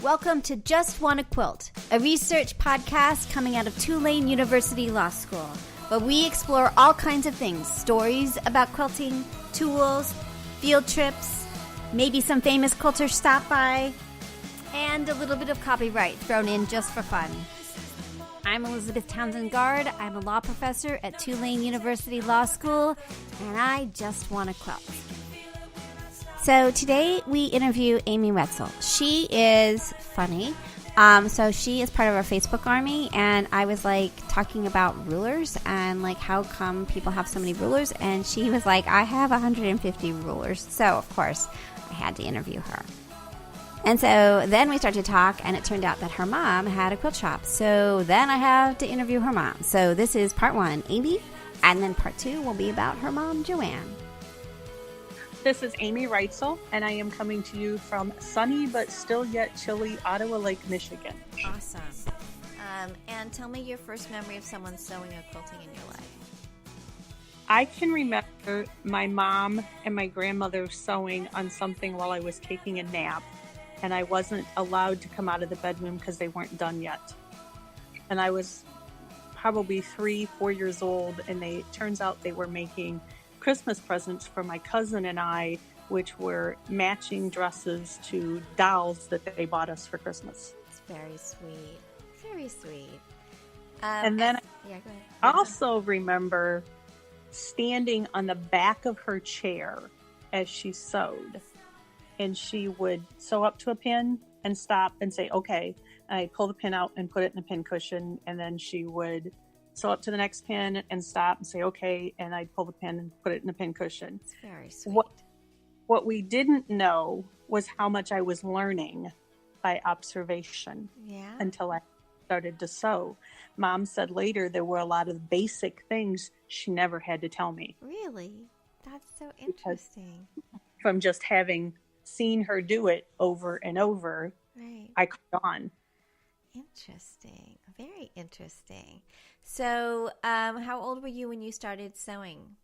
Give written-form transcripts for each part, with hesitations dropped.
Welcome to Just Wanna Quilt, a research podcast coming out of Tulane University Law School, where we explore all kinds of things, stories about quilting, tools, field trips, maybe some famous quilters stop by, and a little bit of copyright thrown in just for fun. I'm Elizabeth Townsend Guard. I'm a law professor at Tulane University Law School, and I just want to quilt. So today we interview Amy Reitzel. She is funny. So she is part of our Facebook army, and I was like talking about rulers and like how come people have so many rulers, and she was like, I have 150 rulers. So of course I had to interview her. And so then we started to talk, and it turned out that her mom had a quilt shop. So then I have to interview her mom. So this is part one, Amy, and then part two will be about her mom, Joanne. This is Amy Reitzel, and I am coming to you from sunny but still yet chilly Ottawa Lake, Michigan. Awesome. And tell me your first memory of someone sewing or quilting in your life. I can remember my mom and my grandmother sewing on something while I was taking a nap, and I wasn't allowed to come out of the bedroom because they weren't done yet. And I was probably 3-4 years old, and it turns out they were making Christmas presents for my cousin and I, which were matching dresses to dolls that they bought us for Christmas. It's very sweet. Very sweet. And then go ahead. I also remember standing on the back of her chair as she sewed. And she would sew up to a pin and stop and say, okay. And I'd pull the pin out and put it in the pin cushion. And then she would sew up to the next pin and stop and say, okay. And I'd pull the pin and put it in the pin cushion. It's very sweet. What we didn't know was how much I was learning by observation until I started to sew. Mom said later there were a lot of basic things she never had to tell me. Really? That's so interesting. From just having seen her do it over and over, right. I caught on. Interesting. Very interesting. So, how old were you when you started sewing?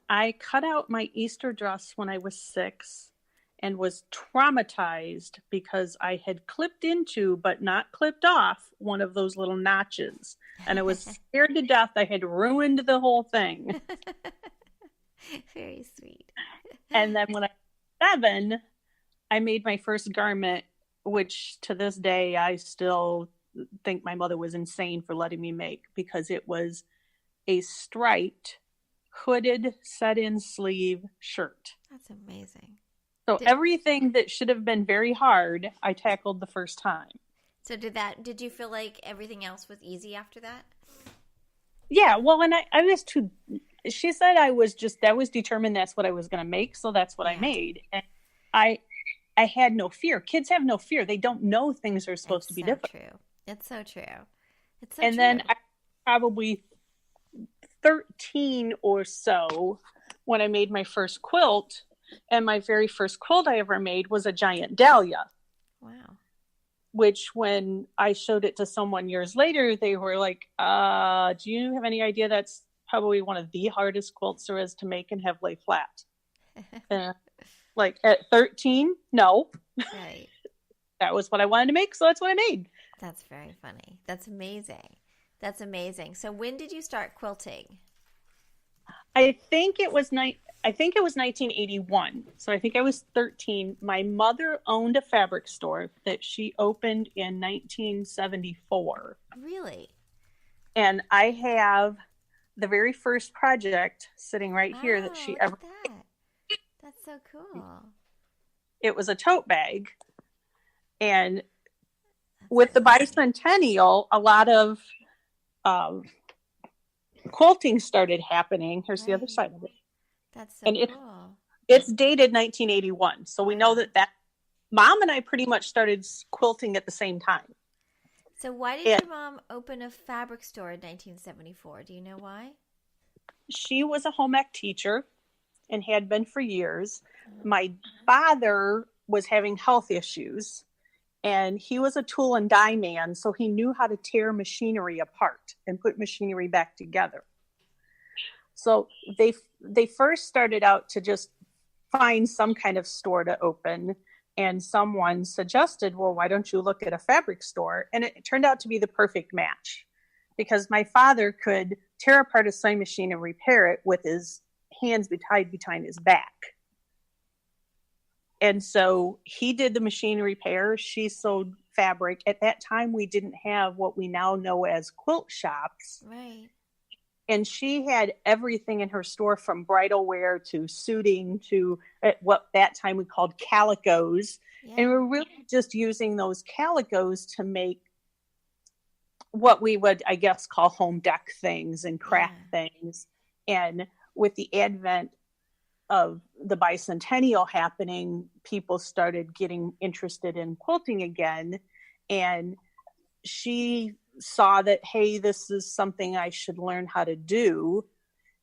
I cut out my Easter dress when I was 6 and was traumatized because I had clipped into, but not clipped off, one of those little notches. And I was scared to death I had ruined the whole thing. Very sweet. And then when I was 7, I made my first garment, which to this day I still think my mother was insane for letting me make, because it was a striped, hooded, set-in sleeve shirt. That's amazing. So everything that should have been very hard, I tackled the first time. So did you feel like everything else was easy after that? Yeah, well, and I was too, she said I was determined that's what I was going to make, so that's what I made. And I had no fear. Kids have no fear. They don't know things are supposed to be different. True. It's so true. It's so and true. Then I probably 13 or so when I made my first quilt, and my very first quilt I ever made was a giant dahlia. Wow. Which when I showed it to someone years later, they were like, do you have any idea that's probably one of the hardest quilts there is to make and have lay flat? Like at 13, no. Right. That was what I wanted to make, so that's what I made. That's very funny. That's amazing. That's amazing. So when did you start quilting? I think it was 1981. So I think I was 13. My mother owned a fabric store that she opened in 1974. Really? And I have the very first project sitting right here that she ever made. That's so cool. It was a tote bag. And with the bicentennial, a lot of quilting started happening. Here's the other side of it. That's so cool. It's dated 1981. So we know that Mom and I pretty much started quilting at the same time. So why did your mom open a fabric store in 1974? Do you know why? She was a home ec teacher and had been for years. My father was having health issues, and he was a tool and die man, so he knew how to tear machinery apart and put machinery back together. So they first started out to just find some kind of store to open. And someone suggested, well, why don't you look at a fabric store? And it turned out to be the perfect match, because my father could tear apart a sewing machine and repair it with his hands tied behind his back. And so he did the machine repair. She sewed fabric. At that time, we didn't have what we now know as quilt shops. Right. And she had everything in her store, from bridal wear to suiting to what that time we called calicos. Yeah. And we're really just using those calicos to make what we would, I guess, call home deck things and craft things. And with the advent of the bicentennial happening, people started getting interested in quilting again. And she saw that, hey, this is something I should learn how to do,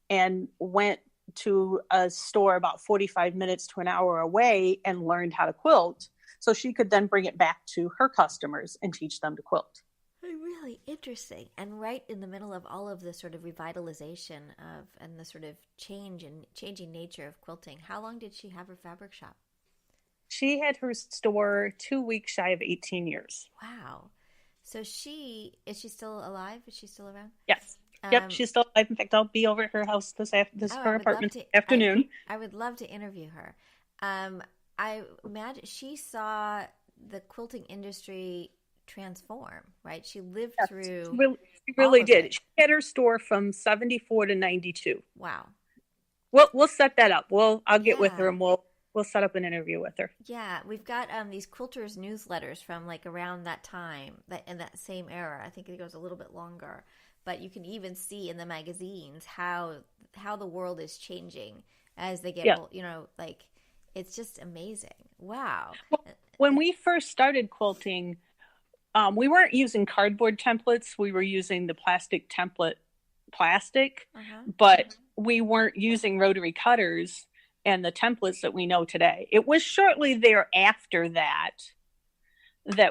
and went to a store about 45 minutes to an hour away and learned how to quilt, so she could then bring it back to her customers and teach them to quilt. Really interesting. And right in the middle of all of the sort of revitalization and the sort of changing nature of quilting, how long did she have her fabric shop? She had her store 2 weeks shy of 18 years. Wow. So is she still alive? Is she still around? Yes. Yep, she's still alive. In fact, I'll be over at her house her apartment this afternoon. I would love to interview her. I imagine she saw the quilting industry transform, right? She lived through. She really did. She had her store from 74 to 92. Wow. We'll set that up. I'll get with her and we'll set up an interview with her. Yeah, we've got these quilters newsletters from like around that time, in that same era. I think it goes a little bit longer, but you can even see in the magazines how the world is changing as they get old. Like, it's just amazing. Wow. Well, when we first started quilting, we weren't using cardboard templates. We were using the plastic template but we weren't using rotary cutters and the templates that we know today. It was shortly thereafter that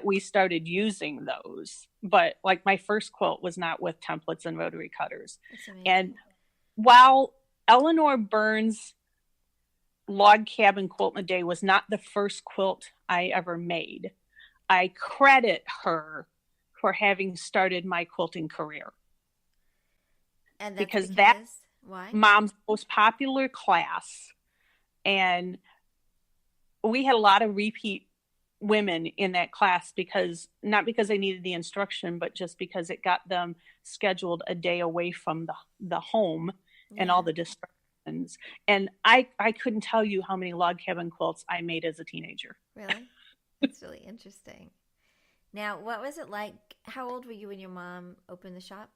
we started using those. But like, my first quilt was not with templates and rotary cutters. And while Eleanor Burns' log cabin quilt in a day was not the first quilt I ever made, I credit her for having started my quilting career. And that's because why? Mom's most popular class. And we had a lot of repeat women in that class, not because they needed the instruction, but just because it got them scheduled a day away from the home and all the distractions. And I couldn't tell you how many log cabin quilts I made as a teenager. Really? That's really interesting. Now, what was it like? How old were you when your mom opened the shop?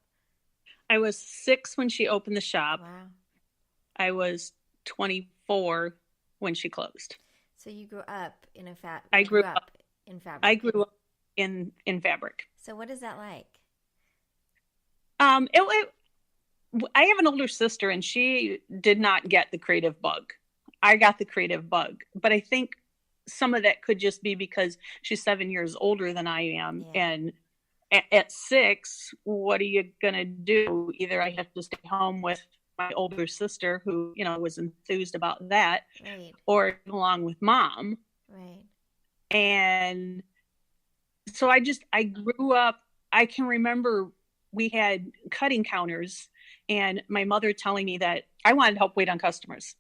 I was 6 when she opened the shop. Wow. I was 24 when she closed. So you grew up in fabric. I grew up in fabric. So what is that like? I have an older sister, and she did not get the creative bug. I got the creative bug, but I think some of that could just be because she's 7 years older than I am. Yeah. And at 6, what are you going to do? Either I have to stay home with my older sister, who, was enthused about that, right, or along with Mom. Right. And so I grew up, I can remember we had cutting counters, and my mother telling me that I wanted to help wait on customers.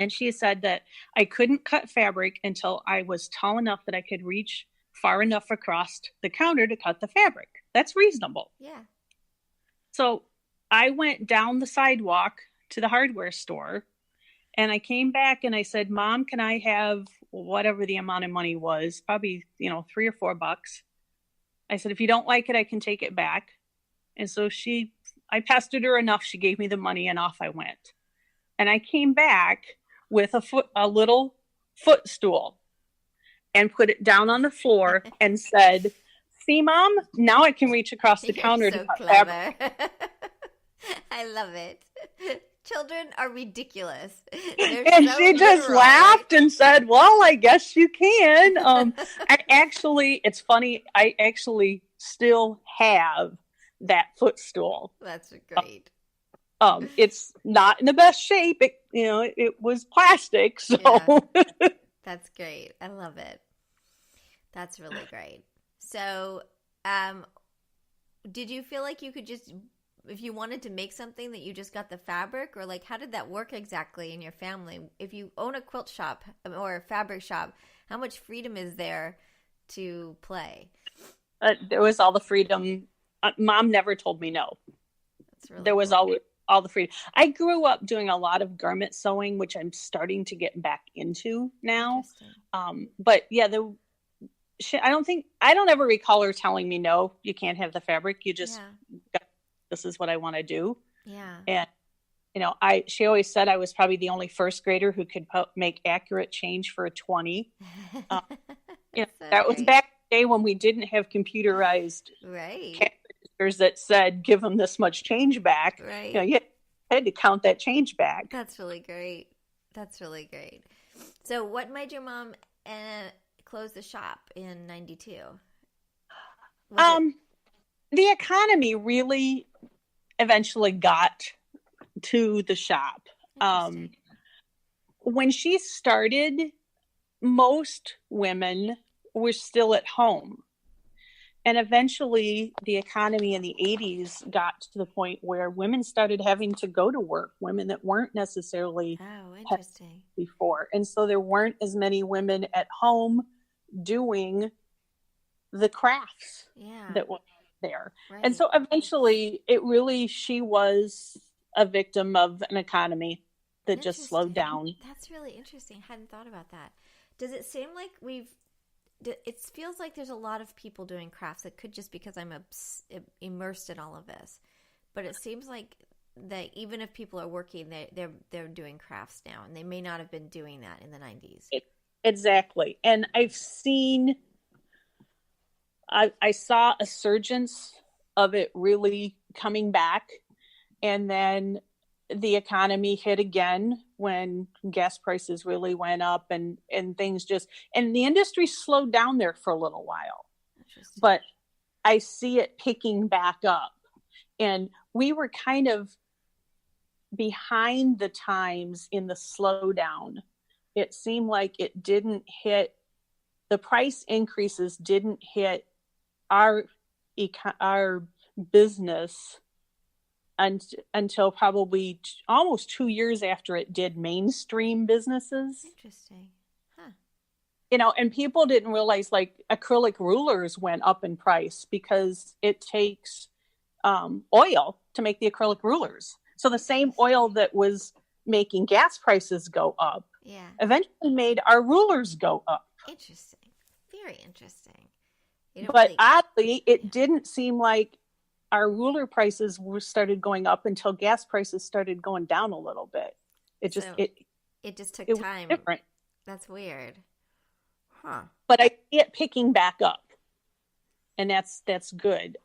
And she said that I couldn't cut fabric until I was tall enough that I could reach far enough across the counter to cut the fabric. That's reasonable. Yeah. So I went down the sidewalk to the hardware store, and I came back and I said, Mom, can I have whatever the amount of money was, probably, $3 or $4. I said, if you don't like it, I can take it back. And so I pestered her enough. She gave me the money, and off I went. And I came back with a little footstool and put it down on the floor and said, see, Mom, now I can reach across the counter to cut fabric. I love it. Children are ridiculous. And she just laughed and said, well, I guess you can. It's funny. I actually still have that footstool. That's great. It's not in the best shape. It was plastic. So yeah. That's great. I love it. That's really great. So, did you feel like you could just, if you wanted to make something, that you just got the fabric, or like how did that work exactly in your family? If you own a quilt shop or a fabric shop, how much freedom is there to play? There was all the freedom. Mom never told me no. That's really There was cool. all the freedom. I grew up doing a lot of garment sewing, which I'm starting to get back into now. But yeah, I don't ever recall her telling me, no, you can't have the fabric. You just, this is what I want to do. Yeah. And, she always said I was probably the only first grader who could make accurate change for a 20. That was back in the day when we didn't have computerized cash registers that said, give them this much change back. Right. You had to count that change back. That's really great. That's really great. So what made your mom close the shop in 92? The economy really eventually got to the shop. When she started, most women were still at home. And eventually the economy in the 80s got to the point where women started having to go to work, women that weren't necessarily interesting before. And so there weren't as many women at home doing the crafts that were there. Right. And so eventually she was a victim of an economy that just slowed down. That's really interesting. I hadn't thought about that. Does it seem like it feels like there's a lot of people doing crafts. It could just because I'm immersed in all of this, but it seems like that even if people are working, they're doing crafts now, and they may not have been doing that in the 90s. Exactly. And I saw a surgence of it really coming back, and then the economy hit again when gas prices really went up and things and the industry slowed down there for a little while. But I see it picking back up. And we were kind of behind the times in the slowdown. It seemed like it didn't hit, the price increases didn't hit our business until probably almost 2 years after it did mainstream businesses. Interesting. Huh. And people didn't realize like acrylic rulers went up in price because it takes oil to make the acrylic rulers. So the same oil that was making gas prices go up eventually made our rulers go up. Interesting. Very interesting. But oddly, it didn't seem like our ruler prices started going up until gas prices started going down a little bit. It just took time. Different. That's weird. Huh. But I see it picking back up. And that's good.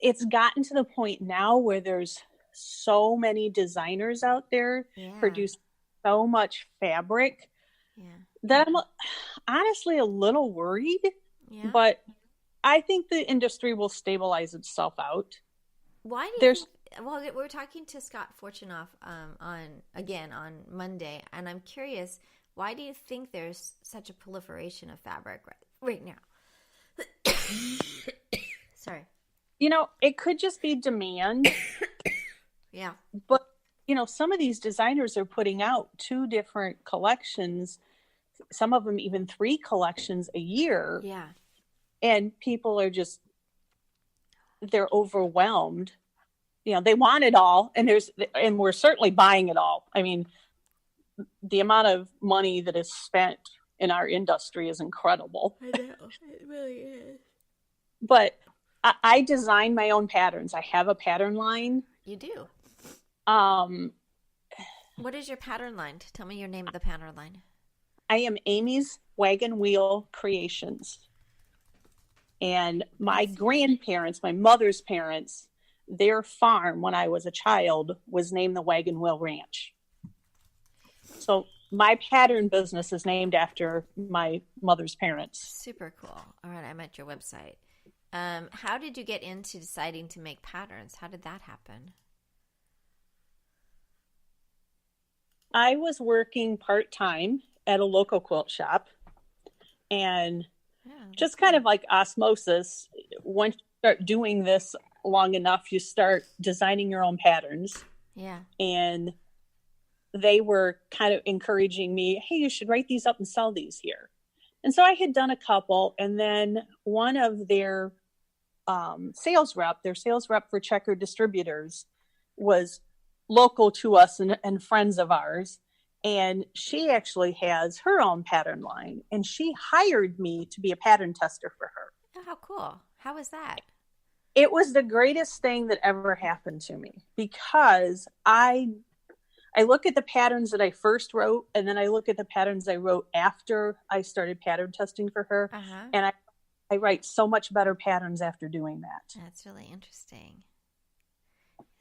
It's gotten to the point now where there's so many designers out there producing so much fabric that I'm honestly a little worried. Yeah. But I think the industry will stabilize itself out. Why do you think, well, we're talking to Scott Fortunoff on Monday, and I'm curious, why do you think there's such a proliferation of fabric right now? Sorry. It could just be demand. Yeah. But, some of these designers are putting out 2 different collections, some of them even 3 collections a year. Yeah. And people are they're overwhelmed. They want it all, and we're certainly buying it all. I mean, the amount of money that is spent in our industry is incredible. I know, it really is. But I design my own patterns. I have a pattern line. You do? What is your pattern line? Tell me your name of the pattern line. I am Amy's Wagon Wheel Creations. And my grandparents, my mother's parents, their farm when I was a child was named the Wagon Wheel Ranch. So my pattern business is named after my mother's parents. Super cool. All right, I'm at your website. How did you get into deciding to make patterns? How did that happen? I was working part-time at a local quilt shop. And Yeah, just kind of like osmosis, once you start doing this long enough, you start designing your own patterns. yeah. And they were kind of encouraging me, hey, you should write these up and sell these here. And so I had done a couple, and then one of their sales rep for Checker Distributors, was local to us and friends of ours. And she actually has her own pattern line, and she hired me to be a pattern tester for her. Oh, how cool. How was that? It was the greatest thing that ever happened to me, because I look at the patterns that I first wrote, and then I look at the patterns I wrote after I started pattern testing for her. Uh-huh. And I write so much better patterns after doing that. That's really interesting.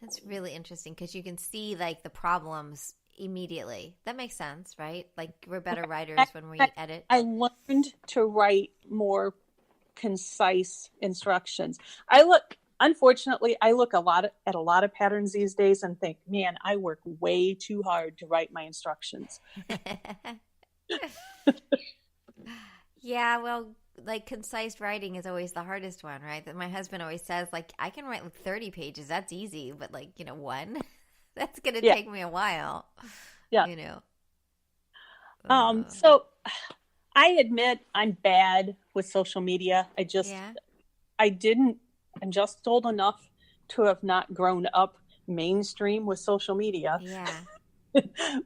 That's really interesting because you can see like the problems immediately. That makes sense, right? Like we're better writers when we edit. I learned to write more concise instructions. Unfortunately, I look at a lot of patterns these days and think, man, I work way too hard to write my instructions. Yeah, well, like concise writing is always the hardest one, right? That my husband always says, like, I can write like 30 pages. That's easy. But like, one, that's going to take me a while. Yeah. So I admit I'm bad with social media. I'm just old enough to have not grown up mainstream with social media. Yeah.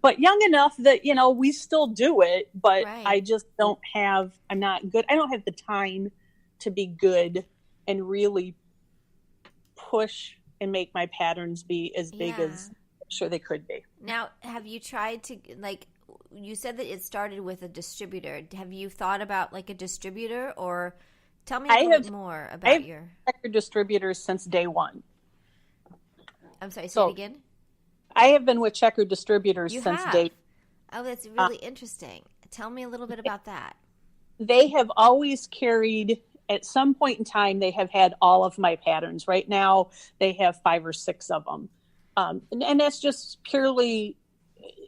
But young enough that, we still do it, but Right. I just I'm not good. I don't have the time to be good and really push and make my patterns be as big as I'm sure they could be. Now, have you tried to, like, you said that it started with a distributor. Have you thought about like a distributor, or tell me a little bit more about your distributors since day one. I'm sorry, say it again. I have been with Checker Distributors since day. Oh, that's really interesting. Tell me a little bit about that. They have always carried, at some point in time, they have had all of my patterns. Right now, they have 5 or 6 of them. And that's just purely,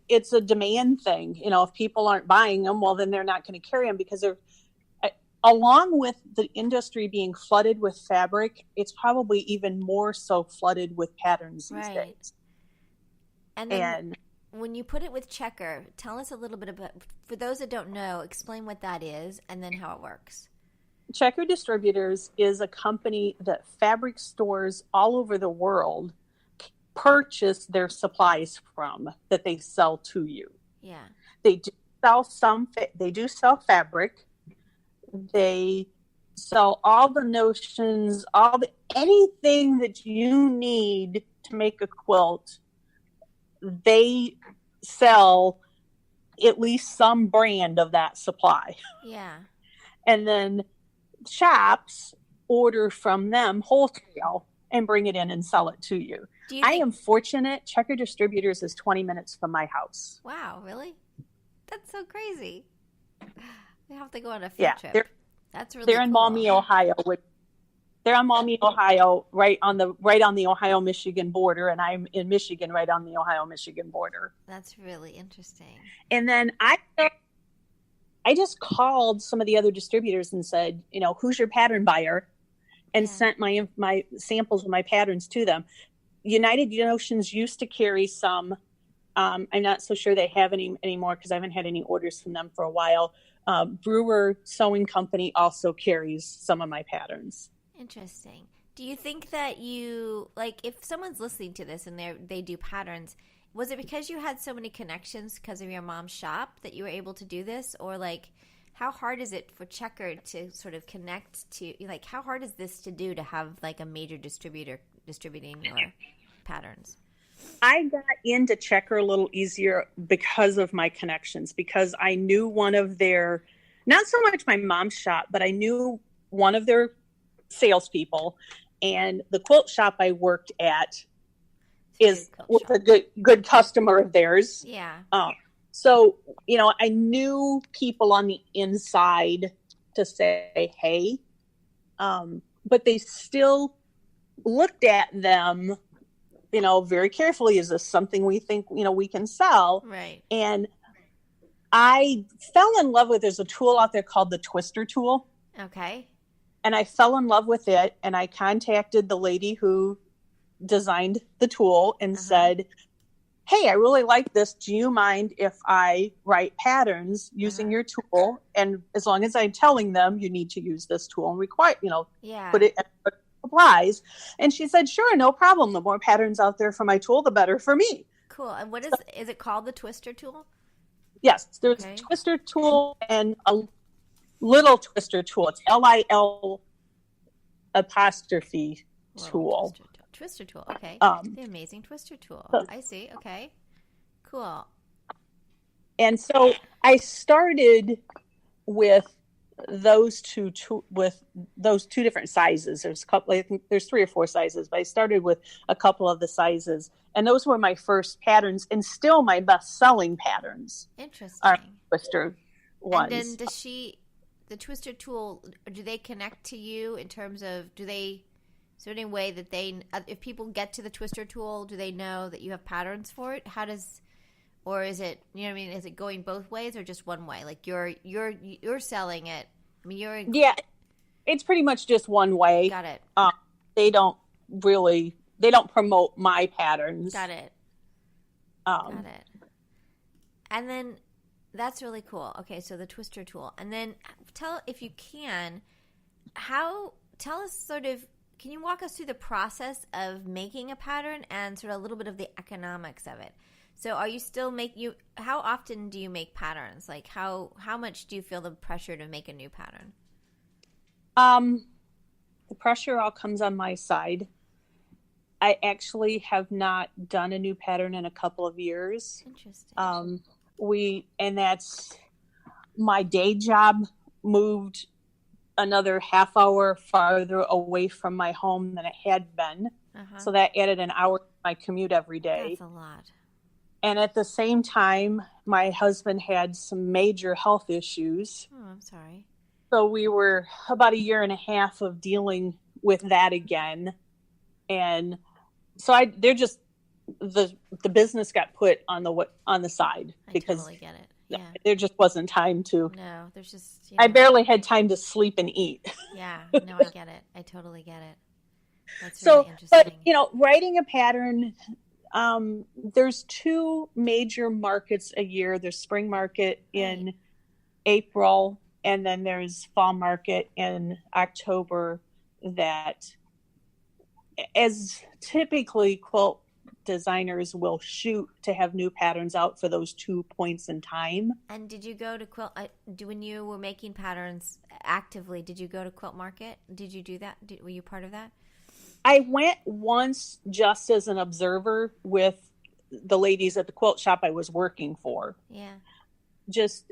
it's a demand thing. If people aren't buying them, well, then they're not going to carry them, because they're, along with the industry being flooded with fabric, it's probably even more so flooded with patterns these days. And then when you put it with Checker, tell us a little bit about, for those that don't know, explain what that is and then how it works. Checker Distributors is a company that fabric stores all over the world purchase their supplies from, that they sell to you. Yeah. They do sell fabric. They sell all the notions, anything that you need to make a quilt. They sell at least some brand of that supply. Yeah. And then shops order from them wholesale and bring it in and sell it to you. I am fortunate. Checker Distributors is 20 minutes from my house. Wow, really? That's so crazy. We have to go on a field trip. That's really cool. They're in Maumee, Ohio. They're in Maumee, Ohio, right on the Ohio-Michigan border, and I'm in Michigan, right on the Ohio-Michigan border. That's really interesting. And then I just called some of the other distributors and said, who's your pattern buyer, and sent my samples of my patterns to them. United Notions used to carry some. I'm not so sure they have any anymore, because I haven't had any orders from them for a while. Brewer Sewing Company also carries some of my patterns. Interesting. Do you think that if someone's listening to this and they do patterns, was it because you had so many connections because of your mom's shop that you were able to do this? Or how hard is it for Checker to sort of connect to, how hard is this to do, to have like a major distributor distributing your patterns? I got into Checker a little easier because of my connections, because I knew one of their, not so much my mom's shop, but I knew one of their salespeople, and the quilt shop I worked at was a good customer of theirs. Yeah. So, I knew people on the inside to say, hey, but they still looked at them, very carefully. Is this something we think, we can sell? Right. And I fell in love with, there's a tool out there called the twister tool. Okay. And I fell in love with it. And I contacted the lady who designed the tool and said, hey, I really like this. Do you mind if I write patterns using your tool? And as long as I'm telling them you need to use this tool and require, put it applies. And she said, sure, no problem. The more patterns out there for my tool, the better for me. Cool. And what is it called, the twister tool? Yes, there's a twister tool and a little twister tool. It's LIL apostrophe tool. Twister tool. Okay. The amazing twister tool. I see. Okay. Cool. And so I started with those two different sizes. There's a couple, I think there's 3 or 4 sizes, but I started with a couple of the sizes. And those were my first patterns and still my best selling patterns. Interesting. Are twister ones. And then the twister tool, do they connect to you in terms of, is there any way that if people get to the twister tool, do they know that you have patterns for it? Or is it, is it going both ways or just one way? Like you're selling it. I mean, yeah, it's pretty much just one way. Got it. They don't promote my patterns. Got it. Got it. And then that's really cool. Okay, so the twister tool. And then if you can, tell us sort of, can you walk us through the process of making a pattern and sort of a little bit of the economics of it? So are you still how often do you make patterns? Like how much do you feel the pressure to make a new pattern? The pressure all comes on my side. I actually have not done a new pattern in a couple of years. Interesting. And that's my day job moved another half hour farther away from my home than it had been. So that added an hour to my commute every day. That's a lot. And at the same time, my husband had some major health issues. Oh, I'm sorry. So we were about a year and a half of dealing with that again. And so the business got put on the side because I totally get it. Yeah. There just wasn't time to. No, there's just. I barely had time to sleep and eat. Yeah, no, I get it. I totally get it. That's really interesting. But writing a pattern, there's 2 major markets a year. There's spring market in April, and then there's fall market in October. That, as typically quilt designers will shoot to have new patterns out for those 2 points in time. And did you go to quilt when you were making patterns actively? Did you go to quilt market? Did you do that? Were you part of that? I went once just as an observer with the ladies at the quilt shop I was working for. Yeah.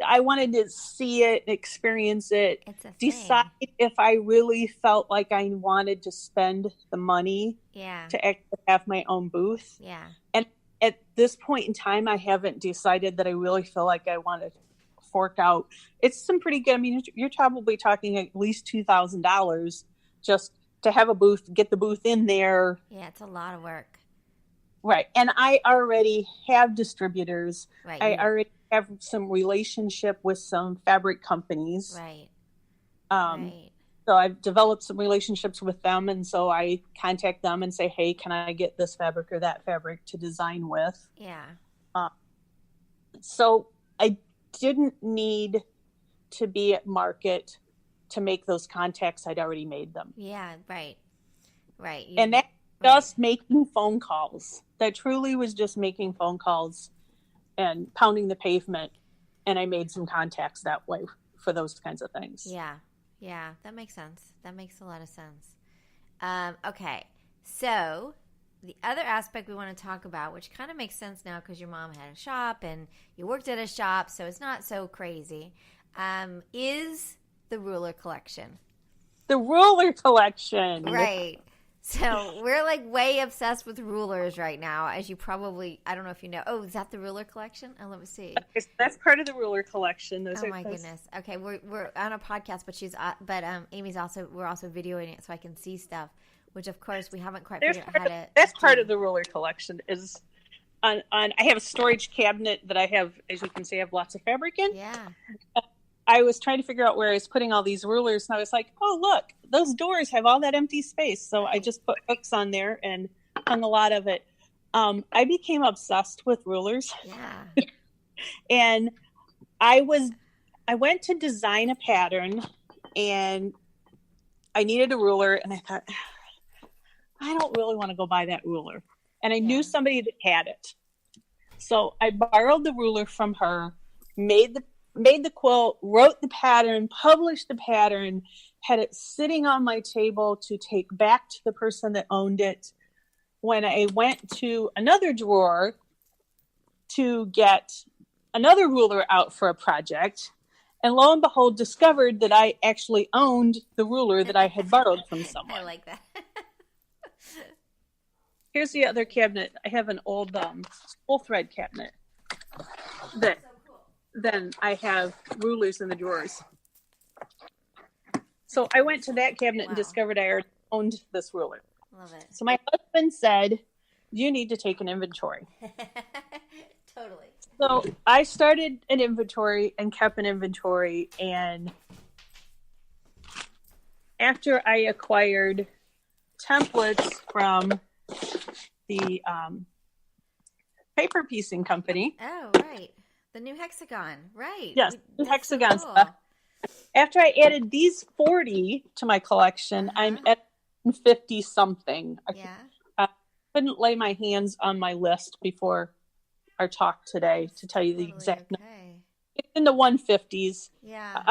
I wanted to see it, experience it, decide thing. if I really felt like I wanted to spend the money to actually have my own booth. Yeah. And at this point in time, I haven't decided that I really feel like I want to fork out. It's some pretty good. I mean, you're probably talking at least $2,000 just to have a booth, get the booth in there. Yeah, it's a lot of work. Right. And I already have distributors. Right. I already have some relationship with some fabric companies. Right. Right. So I've developed some relationships with them. And so I contact them and say, hey, can I get this fabric or that fabric to design with? Yeah. So I didn't need to be at market to make those contacts. I'd already made them. Yeah. Right. Right. And that's just making phone calls. That truly was just making phone calls and pounding the pavement. And I made some contacts that way for those kinds of things. Yeah. Yeah. That makes sense. That makes a lot of sense. Okay. So the other aspect we want to talk about, which kind of makes sense now because your mom had a shop and you worked at a shop, so it's not so crazy, is the ruler collection. The ruler collection. Right. So we're like way obsessed with rulers right now, as you probably, I don't know if you know. Oh, is that the ruler collection? Oh, let me see. That's part of the ruler collection. Goodness. Okay, we're on a podcast, but Amy's we're also videoing it so I can see stuff, which of course we haven't quite figured out how to. That's part of the ruler collection is I have a storage cabinet that I have, as you can see, I have lots of fabric in. Yeah. I was trying to figure out where I was putting all these rulers, and I was like, oh, look, those doors have all that empty space. So I just put hooks on there and hung a lot of it. I became obsessed with rulers. Yeah. And I went to design a pattern, and I needed a ruler, and I thought, I don't really want to go buy that ruler. And I knew somebody that had it. So I borrowed the ruler from her, made the quilt, wrote the pattern, published the pattern, had it sitting on my table to take back to the person that owned it. When I went to another drawer to get another ruler out for a project, and lo and behold, discovered that I actually owned the ruler that I had borrowed from someone. I like that. Here's the other cabinet. I have an old full thread cabinet. Then I have rulers in the drawers. So I went to that cabinet and discovered I already owned this ruler. Love it. So my husband said, you need to take an inventory. Totally. So I started an inventory and kept an inventory. And after I acquired templates from the paper piecing company. Oh, right. The new hexagon. Right. Yes, the hexagon so cool. stuff. After I added these 40 to my collection, I'm at 50 something. Yeah. I couldn't lay my hands on my list before our talk today to tell you the exact number. It's in the 150s. Yeah.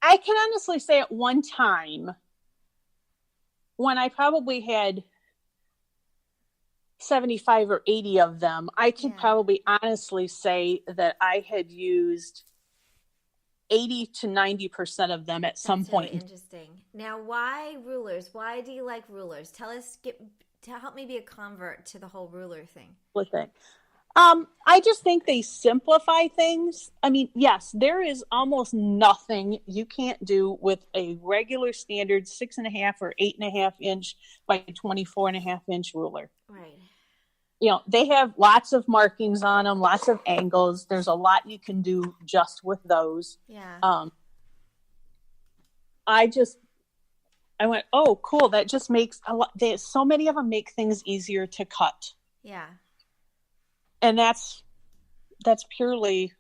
I can honestly say at one time, when I probably had 75 or 80 of them, I can probably honestly say that I had used 80 to 90% of them at some point. Really interesting. Now, why rulers? Why do you like rulers? Help me be a convert to the whole ruler thing. I just think they simplify things. I mean, yes, there is almost nothing you can't do with a regular standard 6.5 or 8.5 inch by 24.5 inch ruler. Right. You know, they have lots of markings on them, lots of angles. There's a lot you can do just with those. Yeah. I went, oh, cool. That just makes a lot. So many of them make things easier to cut. Yeah. And that's purely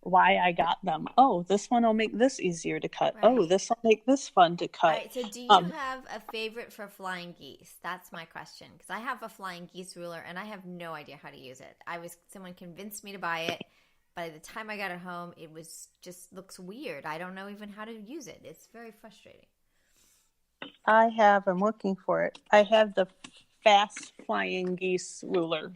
why I got them. Oh, this one will make this easier to cut. Right. Oh, this will make this fun to cut. Right, so do you have a favorite for flying geese? That's my question. Because I have a flying geese ruler, and I have no idea how to use it. Someone convinced me to buy it. By the time I got it home, it was just looks weird. I don't know even how to use it. It's very frustrating. I'm looking for it. I have the fast flying geese ruler.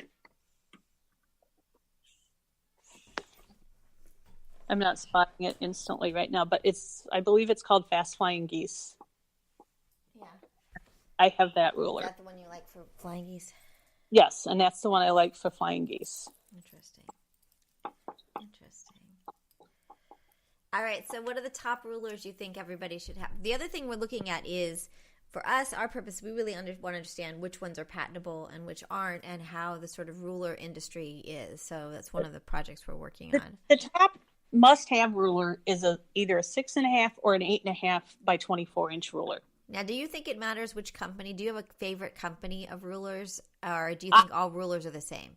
I'm not spotting it instantly right now, but I believe it's called Fast Flying Geese. Yeah. I have that ruler. Is that the one you like for flying geese? Yes, and that's the one I like for flying geese. Interesting. All right, so what are the top rulers you think everybody should have? The other thing we're looking at is, for us, our purpose, we really want to understand which ones are patentable and which aren't, and how the sort of ruler industry is. So that's one of the projects we're working on. The top must-have ruler is either a 6.5 or an 8.5 by 24 inch ruler. Now, do you think it matters which company? Do you have a favorite company of rulers, or do you think all rulers are the same?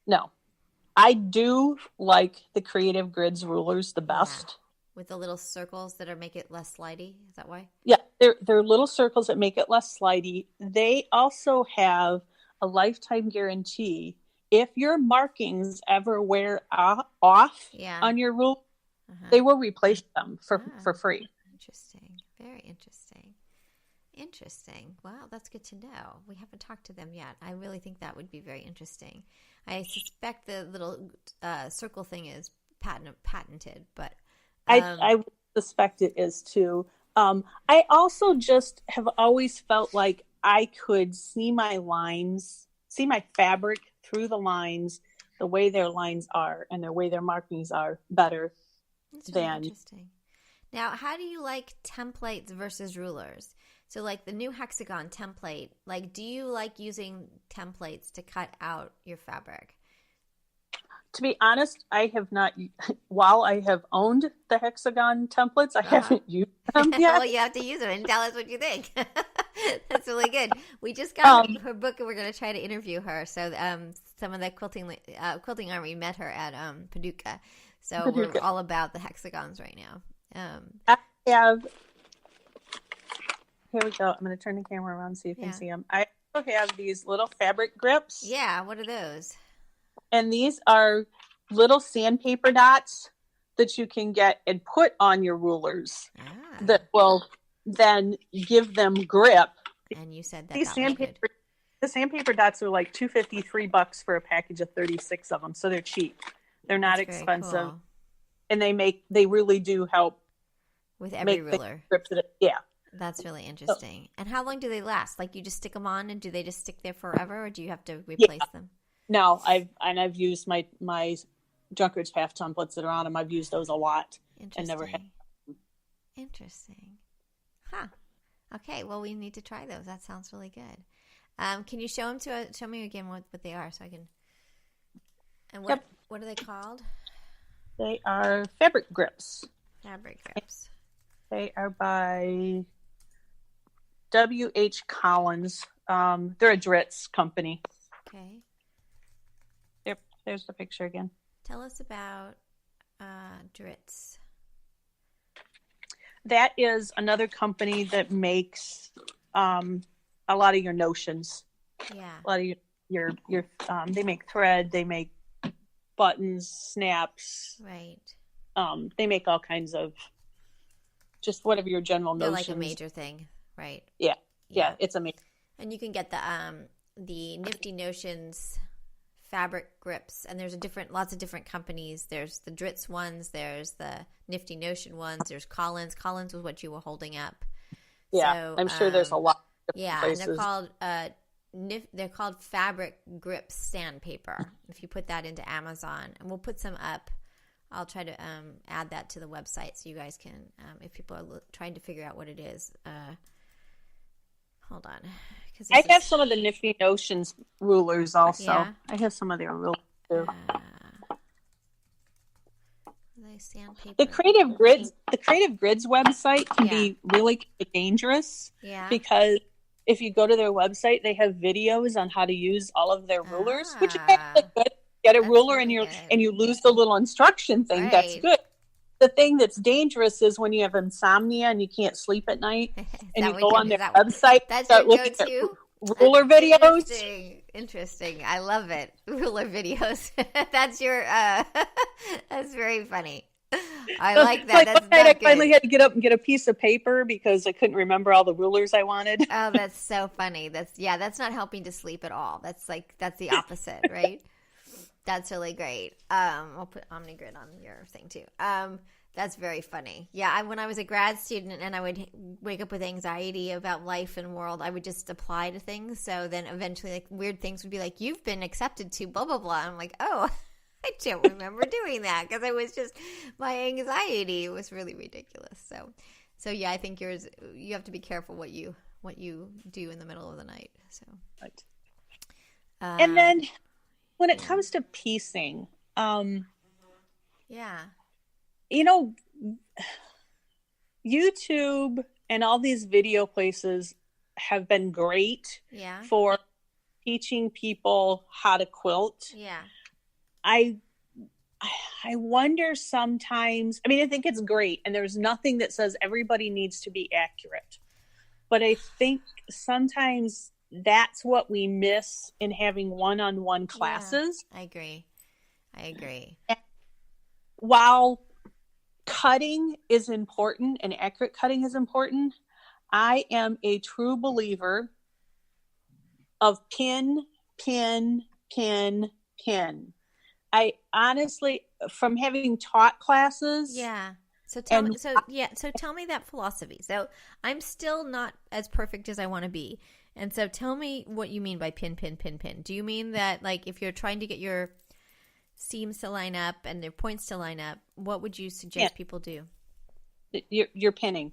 No. I do like the Creative Grids rulers the best. Yeah. With the little circles that make it less slidey? Is that why? Yeah, they're little circles that make it less slidey. They also have a lifetime guarantee. If your markings ever wear off on your rule, they will replace them for free. Interesting. Very interesting. Interesting. Wow, that's good to know. We haven't talked to them yet. I really think that would be very interesting. I suspect the little circle thing is patented, but I suspect it is too. I also just have always felt like I could see my lines, see my fabric through the lines, the way their lines are and the way their markings are better. That's really interesting. Now, how do you like templates versus rulers? So like the new hexagon template, like do you like using templates to cut out your fabric? To be honest, I have not, while I have owned the hexagon templates, I haven't used them yet. Well, you have to use them and tell us what you think. That's really good. We just got her book and we're going to try to interview her. So some of the Quilting Army met her at Paducah. So we're all about the hexagons right now. I have, here we go. I'm going to turn the camera around so you can see them. I also have these little fabric grips. Yeah, what are those? And these are little sandpaper dots that you can get and put on your rulers that will then give them grip. And you said that these the sandpaper dots are like $2.50, $3 for a package of 36 of them. So they're cheap. They're not expensive. Cool. And they really do help with every ruler. Yeah. That's really interesting. And how long do they last? Like you just stick them on and do they just stick there forever or do you have to replace them? No, I've used my Junker's Path templates that are on them. I've used those a lot and never had. Interesting. Huh. Okay. Well, we need to try those. That sounds really good. Can you show me again what they are so I can? And what are they called? They are fabric grips. Fabric grips. They are by W.H. Collins. They're a Dritz company. Okay. Yep. There's the picture again. Tell us about Dritz. That is another company that makes a lot of your notions. Yeah. A lot of your they make thread, they make buttons, snaps. Right. They make all kinds of just whatever your general notions. They're like a major thing, right? Yeah. Yeah, it's amazing. And you can get the Nifty Notions fabric grips, and there's lots of different companies. There's the Dritz ones, there's the Nifty Notion ones, there's Collins. Collins was what you were holding up. Yeah, so, I'm sure there's a lot of places. And they're called fabric grips sandpaper. If you put that into Amazon, and we'll put some up. I'll try to add that to the website so you guys can, if people are trying to figure out what it is. Hold on. I have some of the Nifty Notions rulers also. Yeah? I have some of their rulers too. Sandpaper. The Creative Grids website can be really dangerous. Yeah. Because if you go to their website, they have videos on how to use all of their rulers, which is actually good. Get a ruler and you lose the little instruction thing. Right. That's good. The thing that's dangerous is when you have insomnia and you can't sleep at night and you go on their website and start looking at ruler videos. Interesting. I love it. Ruler videos. That's that's very funny. I like that. That's one night I finally had to get up and get a piece of paper because I couldn't remember all the rulers I wanted. Oh, that's so funny. That's not helping to sleep at all. That's the opposite, right? That's really great. I'll put OmniGrid on your thing too. That's very funny. Yeah, when I was a grad student and I would wake up with anxiety about life and world, I would just apply to things. So then eventually, like weird things would be like, "You've been accepted to blah blah blah." I'm like, "Oh, I don't remember doing that because I was just my anxiety was really ridiculous." So yeah, I think you have to be careful what you do in the middle of the night. So right. And then. When it comes to piecing, YouTube and all these video places have been great for teaching people how to quilt. Yeah. I wonder sometimes, I think it's great, and there's nothing that says everybody needs to be accurate. But I think sometimes that's what we miss in having one-on-one classes. Yeah, I agree. And while cutting is important and accurate cutting is important, I am a true believer of pin, pin, pin, pin. I honestly, from having taught classes. Yeah. So tell me that philosophy. So I'm still not as perfect as I want to be. And so tell me what you mean by pin, pin, pin, pin. Do you mean that like if you're trying to get your seams to line up and their points to line up, what would you suggest people do? Your pinning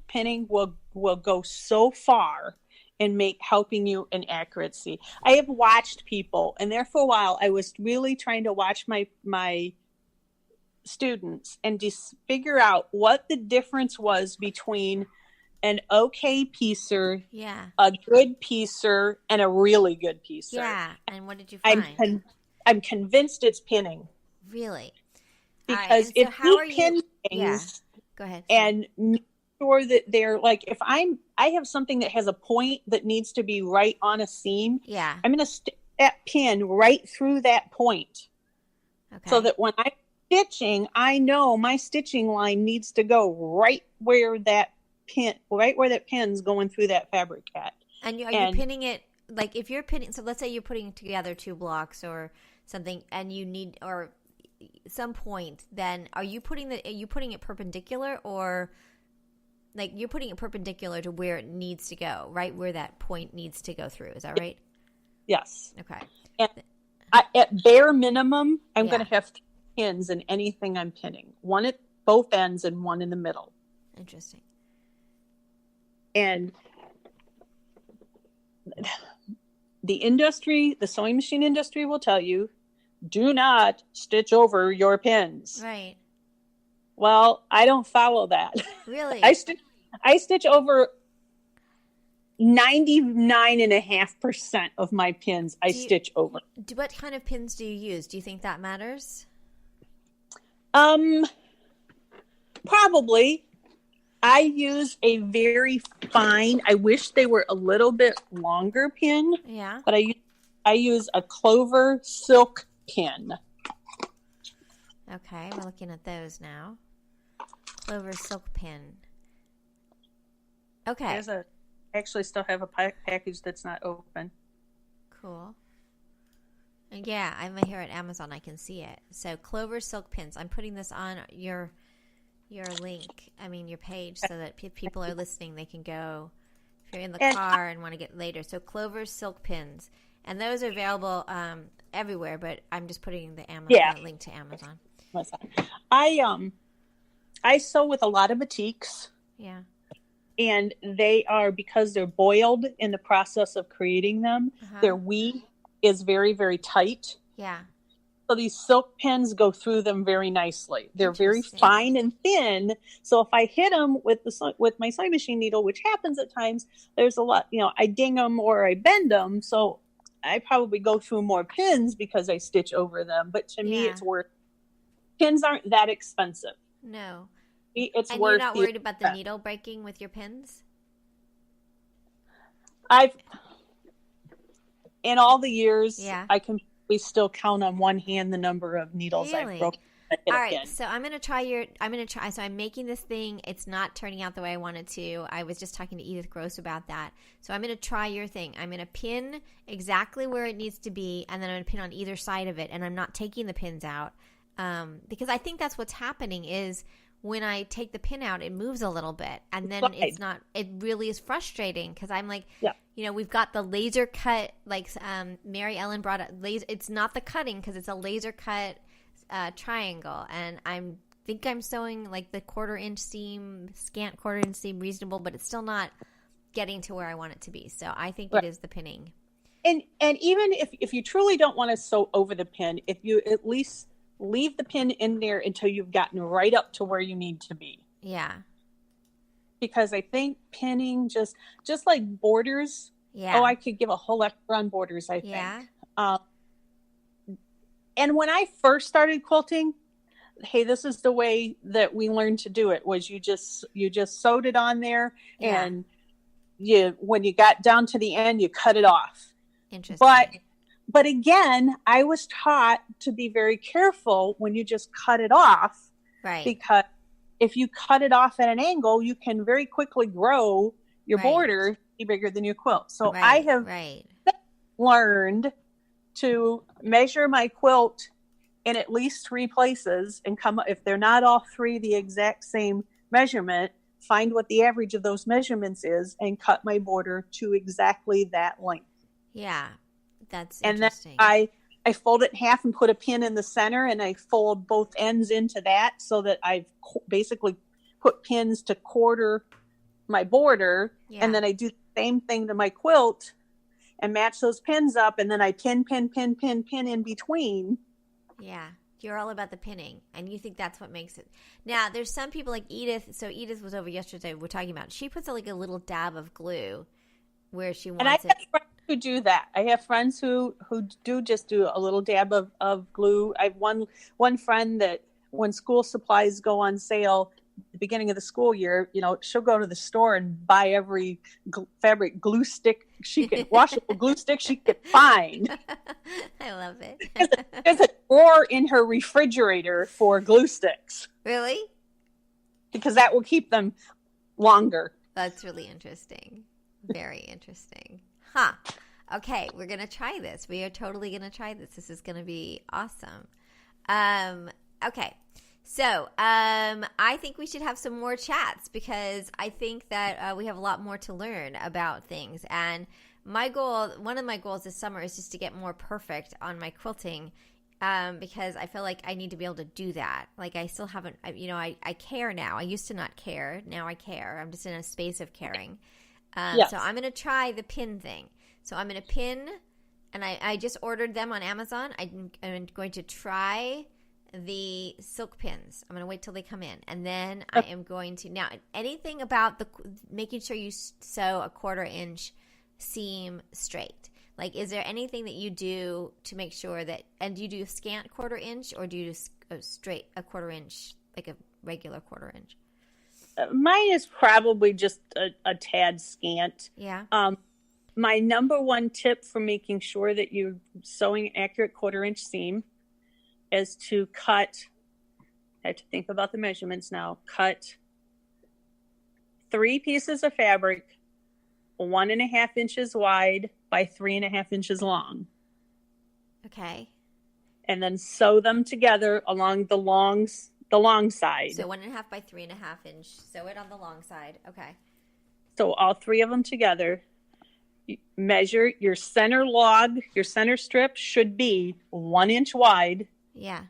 will go so far in helping you in accuracy. I have watched people, and there for a while I was really trying to watch my students and just figure out what the difference was between an okay piecer, a good piecer, and a really good piecer. Yeah, and what did you find? I'm convinced it's pinning. Really? Because so if you pin things, go ahead. And make sure that they're like, if I have something that has a point that needs to be right on a seam, I'm going to stick that pin right through that point. Okay. So that when I'm stitching, I know my stitching line needs to go right where that pin's going through that fabric at. And are you pinning it, like if you're pinning, so let's say you're putting together 2 blocks or something and you need, or some point, then are you putting it perpendicular, or like you're putting it perpendicular to where it needs to go, right? Where that point needs to go through. Is that right? Yes. Okay. And at bare minimum, I'm going to have 3 pins in anything I'm pinning. 1 at both ends and 1 in the middle. Interesting. And the sewing machine industry will tell you, do not stitch over your pins. Right. Well, I don't follow that. Really? I stitch over 99.5% of my pins. Stitch over. What kind of pins do you use? Do you think that matters? Probably. I use a very fine, I wish they were a little bit longer pin. Yeah. But I use a Clover silk pin. Okay, we're looking at those now. Clover silk pin. Okay. I actually still have a package that's not open. Cool. And yeah, I'm here at Amazon. I can see it. So Clover silk pins. I'm putting this on your link. I mean your page, so that people are listening. They can go if you're in the car and want to get later. So Clover silk pins, and those are available everywhere. But I'm just putting the link to Amazon. I sew with a lot of batiks. Yeah. And they are, because they're boiled in the process of creating them, their weave is very, very tight. Yeah. So these silk pins go through them very nicely. They're very fine and thin. So if I hit them with my sewing machine needle, which happens at times, there's a lot, I ding them or I bend them. So I probably go through more pins because I stitch over them. But to me, it's worth. Pins aren't that expensive. No. It's and worth. You're not worried about the needle breaking with your pins? In all the years, I can still count on one hand the number of needles I've broken. All right, so I'm going to try. So I'm making this thing. It's not turning out the way I wanted to. I was just talking to Edith Gross about that. So I'm going to try your thing. I'm going to pin exactly where it needs to be, and then I'm going to pin on either side of it, and I'm not taking the pins out because I think that's what's happening is when I take the pin out, it moves a little bit, and then it's not. It really is frustrating because I'm like, we've got the laser cut. Like Mary Ellen brought a laser. It's not the cutting because it's a laser cut triangle, and I'm sewing like the scant quarter inch seam reasonable, but it's still not getting to where I want it to be. So I think it is the pinning. And even if you truly don't want to sew over the pin, if you at least leave the pin in there until you've gotten right up to where you need to be. Yeah. Because I think pinning just like borders. Yeah. Oh, I could give a whole lecture on borders, I think. Yeah. And when I first started quilting, hey, this is the way that we learned to do it, was you just sewed it on there, and when you got down to the end, you cut it off. Interesting. But again, I was taught to be very careful when you just cut it off. Right. Because if you cut it off at an angle, you can very quickly grow your border to be bigger than your quilt. So I have learned to measure my quilt in at least 3 places and if they're not all 3 the exact same measurement, find what the average of those measurements is and cut my border to exactly that length. Yeah. That's interesting. And then I fold it in half and put a pin in the center, and I fold both ends into that so that I've basically put pins to quarter my border, Yeah. and then I do the same thing to my quilt and match those pins up, and then I pin in between. Yeah. You're all about the pinning, and you think that's what makes it. Now, there's some people like Edith. So Edith was over yesterday. We're talking about. She puts like a little dab of glue where she wants and I have friends who do that. I have friends who do just do a little dab of glue. I have one friend that when school supplies go on sale at the beginning of the school year, she'll go to the store and buy every fabric glue stick she can, washable glue stick she could find. I love it. There's a drawer in her refrigerator for glue sticks. Really? Because that will keep them longer. That's really interesting. Very interesting. Huh. Okay, we're going to try this. We are totally going to try this. This is going to be awesome. Okay. So I think we should have some more chats because I think that we have a lot more to learn about things. And one of my goals this summer is just to get more perfect on my quilting because I feel like I need to be able to do that. Like I still haven't, I care now. I used to not care. Now I care. I'm just in a space of caring. Yes. So I'm going to try the pin thing. So I'm going to pin, and I just ordered them on Amazon. I'm going to try the silk pins. I'm going to wait till they come in, and then I am going to now anything about making sure you sew a 1/4 inch seam straight. Like, is there anything that you do to make sure that? And do you do a scant 1/4 inch, or do you do straight a 1/4 inch, like a regular 1/4 inch? Mine is probably just a tad scant. Yeah. My number one tip for making sure that you're sewing an accurate 1/4 inch seam is to cut, I have to think about the measurements now, cut 3 pieces of fabric 1.5 inches wide by 3.5 inches long. Okay. And then sew them together along the long side. So 1.5 by 3.5 inch. Sew it on the long side. Okay. So all 3 of them together. Measure your center log. Your center strip should be 1 inch wide. Yeah.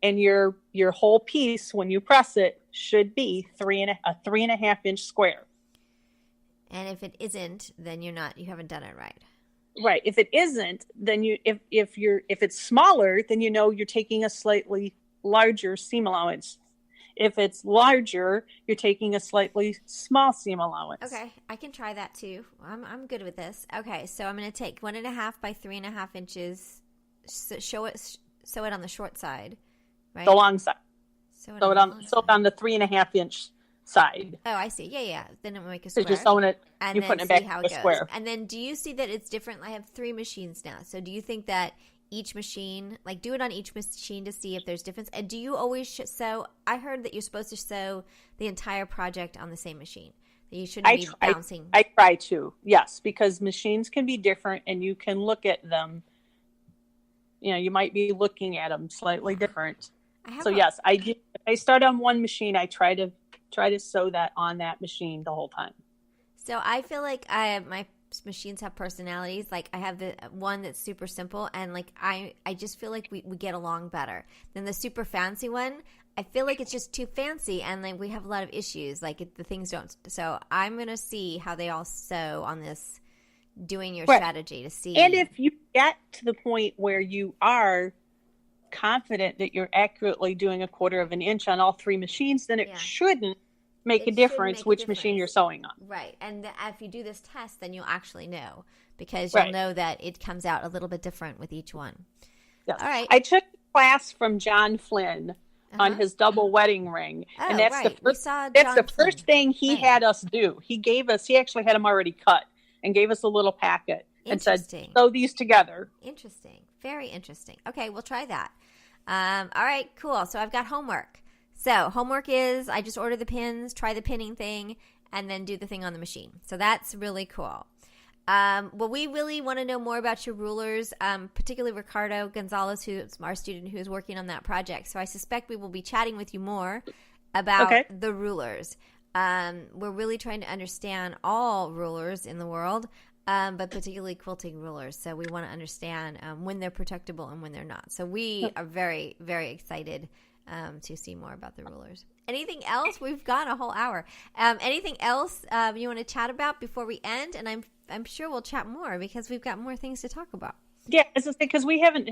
And your whole piece, when you press it, should be 3.5 inch square. And if it isn't, then you haven't done it right. Right. If it isn't, then if it's smaller, then you're taking a slightly larger seam allowance. If it's larger, you're taking a slightly small seam allowance. Okay, I can try that too. I'm good with this. Okay, so I'm going to take 1.5 by 3.5 inches. Sew it on the short side, right? The long side. Sew it on the 3.5 inch side. Oh, I see. Yeah. Then it will make a square. So you're sewing it. And you're then putting it see back how to it a goes. square. And then, do you see that it's different? I have 3 machines now. So do you think that each machine, like do it on each machine to see if there's difference? And do you always sew? I heard that you're supposed to sew the entire project on the same machine. That you shouldn't be bouncing. I try to, yes, because machines can be different, and you can look at them. You might be looking at them slightly different. Yes, I do. If I start on one machine, I try to sew that on that machine the whole time. So I feel like my machines have personalities. Like I have the one that's super simple, and like I just feel like we get along better than the super fancy one. I feel like it's just too fancy, and like we have a lot of issues. Like the things don't. So I'm gonna see how they all sew on this. Doing your strategy to see. And if you get to the point where you are confident that you're accurately doing a 1/4 inch on all 3 machines, then it shouldn't make a difference which machine you're sewing on. Right. And if you do this test, then you'll actually know, because you'll know that it comes out a little bit different with each one. Yes. All right. I took a class from John Flynn on his double wedding ring. Oh, and that's the first thing he had us do. He actually had them already cut and gave us a little packet and said, sew these together. Interesting. Very interesting. Okay, we'll try that. All right, cool. So I've got homework. So homework is I just order the pins, try the pinning thing, and then do the thing on the machine. So that's really cool. Well, we really want to know more about your rulers, particularly Ricardo Gonzalez, who's our student who's working on that project. So I suspect we will be chatting with you more about the rulers. We're really trying to understand all rulers in the world, but particularly quilting rulers. So we want to understand when they're protectable and when they're not. So we are very, very excited to see more about the rulers. Anything else? We've gone a whole hour. Anything else you want to chat about before we end? And I'm sure we'll chat more because we've got more things to talk about. Yeah, because we haven't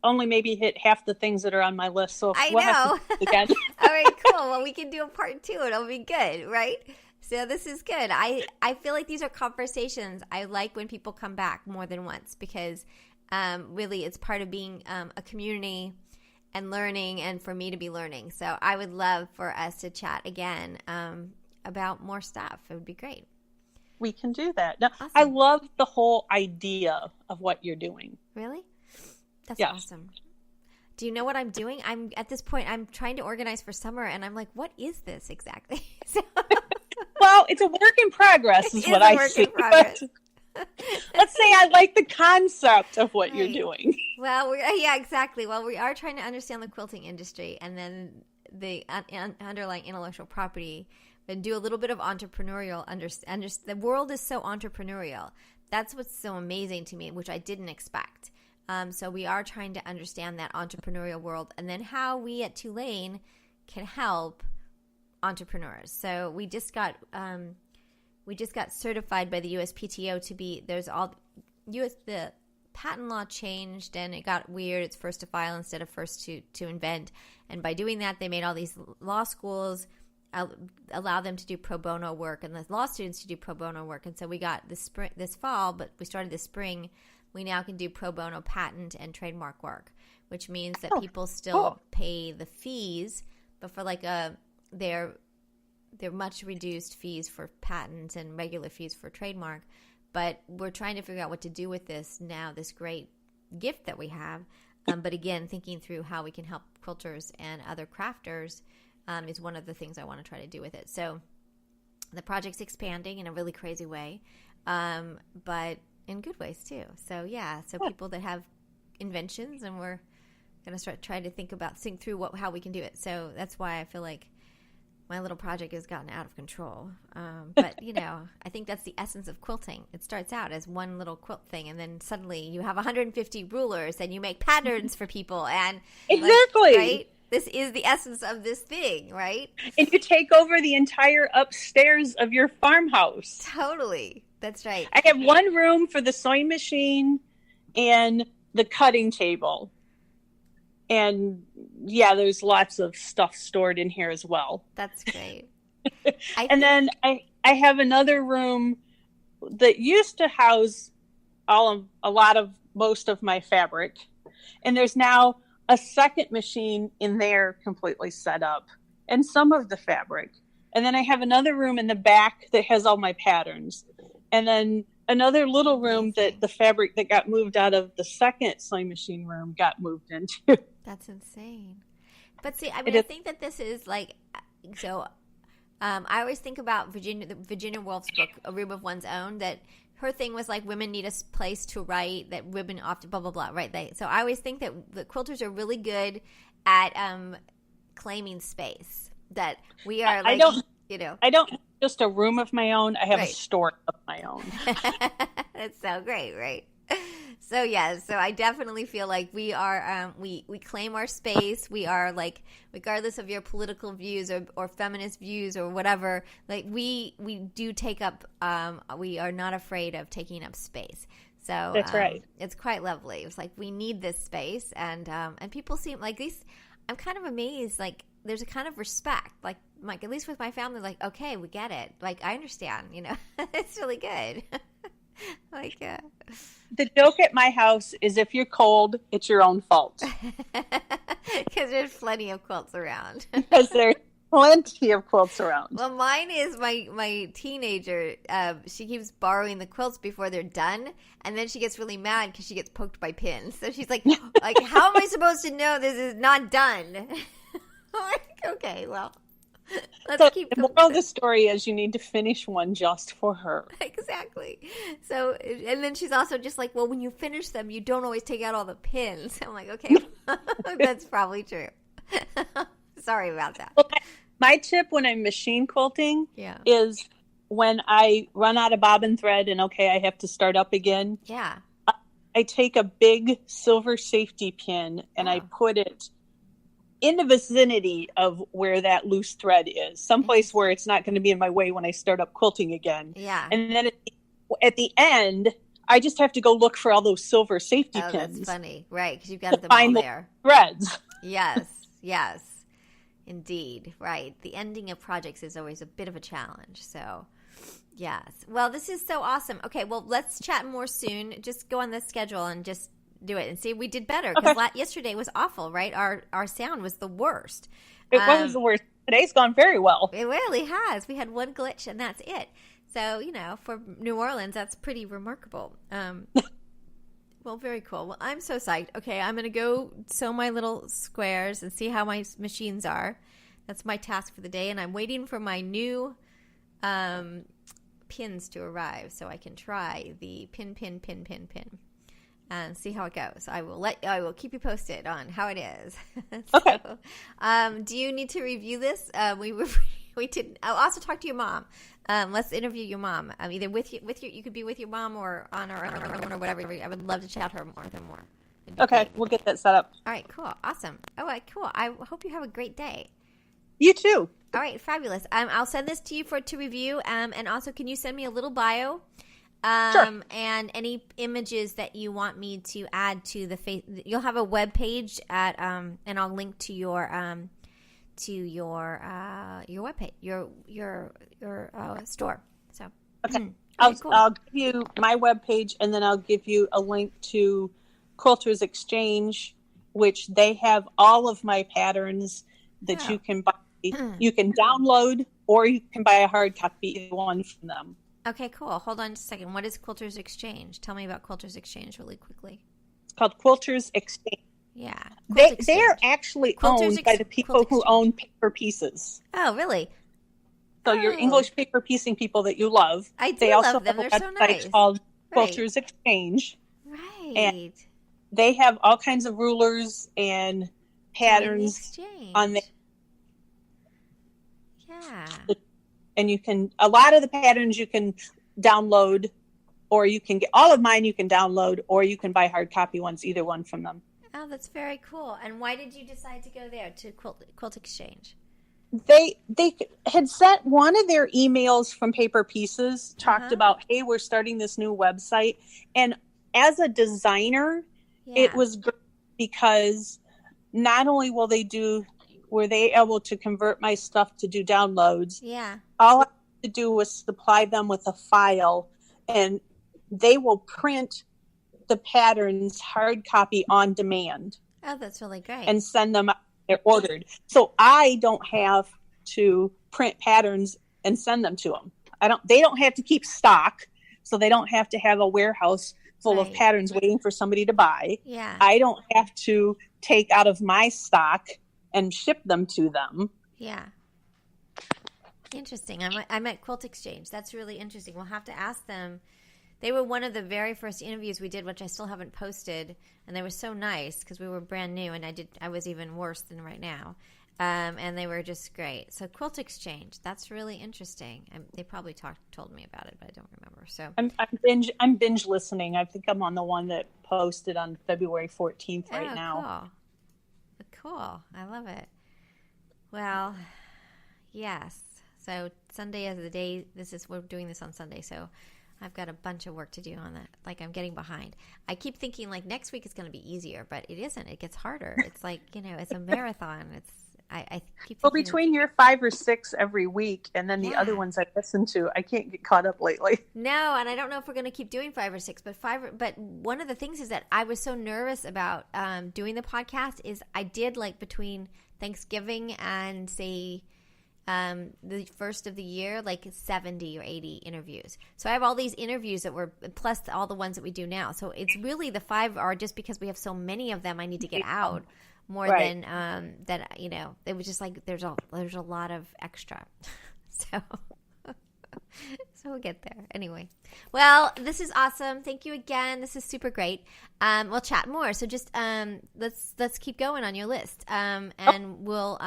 only maybe hit half the things that are on my list. So I we'll know. have to do it again. All right, cool. Well, we can do a part 2. It'll be good, right? So this is good. I feel like these are conversations I like when people come back more than once because really it's part of being a community and learning, and for me to be learning. So I would love for us to chat again about more stuff. It would be great. We can do that. Now, Awesome. I love the whole idea of what you're doing. Really? That's Yes. awesome. Do you know what I'm doing? I'm at this point, I'm trying to organize for summer, and I'm like, what is this exactly? So, Well, it's a work in progress is what I see. Let's say I like the concept of what you're doing. Well, yeah, exactly. Well, we are trying to understand the quilting industry and then the underlying intellectual property, and do a little bit of entrepreneurial. The world is so entrepreneurial. That's what's so amazing to me, which I didn't expect. So we are trying to understand that entrepreneurial world, and then how we at Tulane can help entrepreneurs. So we just got certified by the USPTO to be. The patent law changed and it got weird. It's first to file instead of first to invent. And by doing that, they made all these law schools allow them to do pro bono work and the law students to do pro bono work. And so we got this fall, but we started this spring. We now can do pro bono patent and trademark work, which means that people still pay the fees, but for like they're much reduced fees for patents and regular fees for trademark. But we're trying to figure out what to do with this now, this great gift that we have. But again, thinking through how we can help quilters and other crafters is one of the things I want to try to do with it. So the project's expanding in a really crazy way, but in good ways too. So yeah, people that have inventions, and we're going to try to think through how we can do it. So that's why I feel like my little project has gotten out of control. But, I think that's the essence of quilting. It starts out as one little quilt thing, and then suddenly you have 150 rulers, and you make patterns for people. And exactly. Right? This is the essence of this thing, right? And you take over the entire upstairs of your farmhouse. Totally. That's right. I have one room for the sewing machine and the cutting table. And yeah, there's lots of stuff stored in here as well. That's great. Then I have another room that used to house most of my fabric. And there's now a second machine in there completely set up, and some of the fabric. And then I have another room in the back that has all my patterns. And then another little room that the fabric that got moved out of the second sewing machine room got moved into. That's insane. But see, I think that this is like, so I always think about Virginia Woolf's book, A Room of One's Own, that her thing was like women need a place to write, that women often blah, blah, blah, right? So I always think that the quilters are really good at claiming space, that we are like, I don't have just a room of my own. I have a store of my own. That's so great, right? So yeah, so I definitely feel like we are we claim our space. We are like, regardless of your political views or feminist views or whatever, like we do take up. We are not afraid of taking up space. So that's right. It's quite lovely. It's like we need this space, and people seem like these. I'm kind of amazed. Like there's a kind of respect. Like at least with my family, like okay, we get it. Like I understand. It's really good. The joke at my house is if you're cold, it's your own fault. Because there's plenty of quilts around. Because there's plenty of quilts around. Well, mine is my teenager. She keeps borrowing the quilts before they're done, and then she gets really mad because she gets poked by pins. So she's like, how am I supposed to know this is not done? I'm like, okay, well. So the moral of the story is you need to finish one just for her. Exactly. So, and then she's also just like, well, when you finish them, you don't always take out all the pins. I'm like, okay, that's probably true. Sorry about that. Well, my tip when I'm machine quilting is when I run out of bobbin thread and I have to start up again. Yeah. I take a big silver safety pin and I put it in the vicinity of where that loose thread is, someplace where it's not going to be in my way when I start up quilting again. Yeah. And then at the end, I just have to go look for all those silver safety pins. That's funny. Right, because you've got them all there. Threads. Yes. Indeed. Right. The ending of projects is always a bit of a challenge. So, yes. Well, this is so awesome. Okay, well, let's chat more soon. Just go on the schedule and just do it and see if we did better. Because yesterday was awful, right? Our sound was the worst. It was the worst. Today's gone very well. It really has. We had one glitch and that's it. So, for New Orleans, that's pretty remarkable. Well, very cool. Well, I'm so psyched. Okay, I'm going to go sew my little squares and see how my machines are. That's my task for the day. And I'm waiting for my new pins to arrive so I can try the pin. And see how it goes. I will keep you posted on how it is. Okay. Do you need to review this? We didn't. I'll also talk to your mom. Let's interview your mom. Either with you could be with your mom or on her own or whatever. I would love to chat her more. Okay, great. We'll get that set up. All right, cool, awesome. All right, cool. I hope you have a great day. You too. All right, fabulous. I'll send this to you to review. And also, can you send me a little bio? Sure. And any images that you want me to add to the you'll have a web page at and I'll link to your web page, your store. So okay, cool. I'll give you my web page, and then I'll give you a link to Quilters Exchange, which they have all of my patterns that you can buy. You can download, or you can buy a hard copy, one from them. Okay, cool. Hold on just a second. What is Quilters Exchange? Tell me about Quilters Exchange really quickly. It's called Quilters Exchange. Yeah. They're actually owned by the people who own Paper Pieces. Oh, really? So your English paper piecing people that you love. I do they also love them. have a They're so nice. website called Quilters Exchange. Right. And they have all kinds of rulers and patterns on there. Yeah. And a lot of the patterns you can download, or you can get all of mine you can download, or you can buy hard copy ones, either one from them. Oh, that's very cool. And why did you decide to go there, to Quilt Exchange? They had sent one of their emails from Paper Pieces, talked about, hey, we're starting this new website. And as a designer, it was great because not only were they able to convert my stuff to do downloads. Yeah. All I had to do was supply them with a file, and they will print the patterns hard copy on demand. Oh, that's really great. And send them out. They're ordered. So I don't have to print patterns and send them to them. They don't have to keep stock, so they don't have to have a warehouse full of patterns waiting for somebody to buy. Yeah. I don't have to take out of my stock and ship them to them. Yeah. Interesting. I'm at Quilt Exchange. That's really interesting. We'll have to ask them. They were one of the very first interviews we did, which I still haven't posted, and they were so nice because we were brand new, and I was even worse than right now, and they were just great. So Quilt Exchange, that's really interesting. They probably told me about it, but I don't remember. So I'm binge listening. I think I'm on the one that posted on February 14th right now. Cool. I love it. Well, yes. So Sunday is the day. We're doing this on Sunday, so I've got a bunch of work to do on that. Like, I'm getting behind. I keep thinking like next week is going to be easier, but it isn't. It gets harder. It's like, it's a marathon. I keep well, between your 5 or 6 every week and then the other ones I listen to, I can't get caught up lately. No, and I don't know if we're going to keep doing 5 or 6, but one of the things is that I was so nervous about doing the podcast is I did like between Thanksgiving and say the first of the year, like 70 or 80 interviews. So I have all these interviews that were plus all the ones that we do now. So it's really the 5 are just because we have so many of them I need to get out more than that, it was just like there's a lot of extra. So we'll get there. Anyway. Well, this is awesome. Thank you again. This is super great. We'll chat more. So just let's keep going on your list. And we'll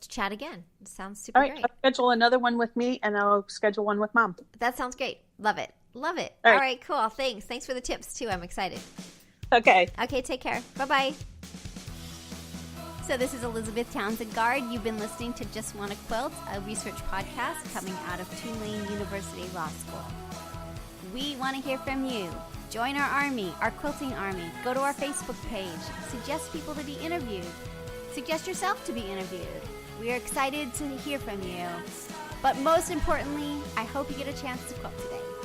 chat again. It sounds super great. I'll schedule another one with me, and I'll schedule one with Mom. That sounds great. Love it. All right, cool. Thanks for the tips, too. I'm excited. Okay. Okay, take care. Bye-bye. So this is Elizabeth Townsend Guard. You've been listening to Just Wanna Quilt, a research podcast coming out of Tulane University Law School. We want to hear from you. Join our army, our quilting army. Go to our Facebook page. Suggest people to be interviewed. Suggest yourself to be interviewed. We are excited to hear from you. But most importantly, I hope you get a chance to quilt today.